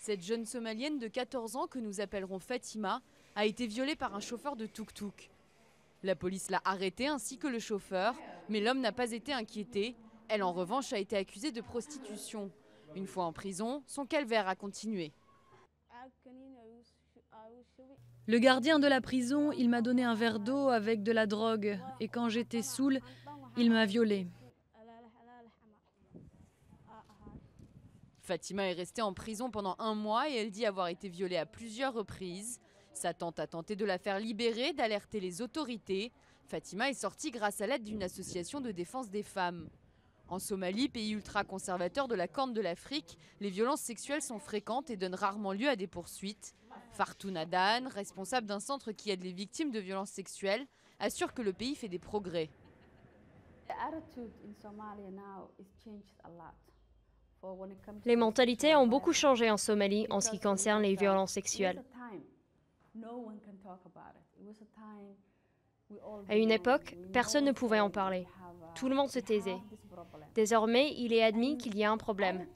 Cette jeune Somalienne de 14 ans, que nous appellerons Fatima, a été violée par un chauffeur de tuk-tuk. La police l'a arrêtée ainsi que le chauffeur, mais l'homme n'a pas été inquiété. Elle, en revanche, a été accusée de prostitution. Une fois en prison, son calvaire a continué. Le gardien de la prison, il m'a donné un verre d'eau avec de la drogue. Et quand j'étais saoule, il m'a violée. Fatima est restée en prison pendant 1 mois et elle dit avoir été violée à plusieurs reprises. Sa tante a tenté de la faire libérer, d'alerter les autorités. Fatima est sortie grâce à l'aide d'une association de défense des femmes. En Somalie, pays ultra-conservateur de la Corne de l'Afrique, les violences sexuelles sont fréquentes et donnent rarement lieu à des poursuites. Fartoun Adan, responsable d'un centre qui aide les victimes de violences sexuelles, assure que le pays fait des progrès. Les mentalités ont beaucoup changé en Somalie en ce qui concerne les violences sexuelles. À une époque, personne ne pouvait en parler. Tout le monde se taisait. Désormais, il est admis qu'il y a un problème.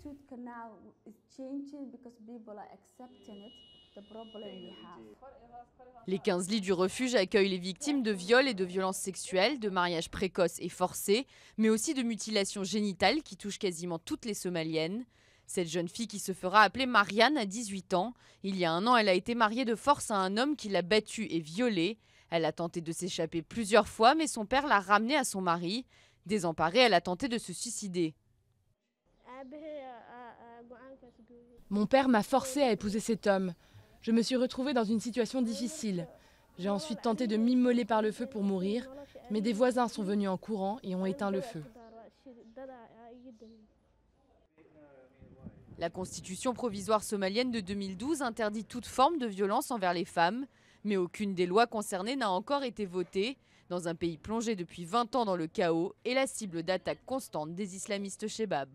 Les 15 lits du refuge accueillent les victimes de viols et de violences sexuelles, de mariages précoces et forcés, mais aussi de mutilations génitales qui touchent quasiment toutes les Somaliennes. Cette jeune fille qui se fera appeler Marianne a 18 ans. Il y a 1 an, elle a été mariée de force à un homme qui l'a battue et violée. Elle a tenté de s'échapper plusieurs fois, mais son père l'a ramenée à son mari. Désemparée, elle a tenté de se suicider. Mon père m'a forcée à épouser cet homme. Je me suis retrouvée dans une situation difficile. J'ai ensuite tenté de m'immoler par le feu pour mourir, mais des voisins sont venus en courant et ont éteint le feu. La constitution provisoire somalienne de 2012 interdit toute forme de violence envers les femmes, mais aucune des lois concernées n'a encore été votée, dans un pays plongé depuis 20 ans dans le chaos et la cible d'attaques constantes des islamistes Chebab.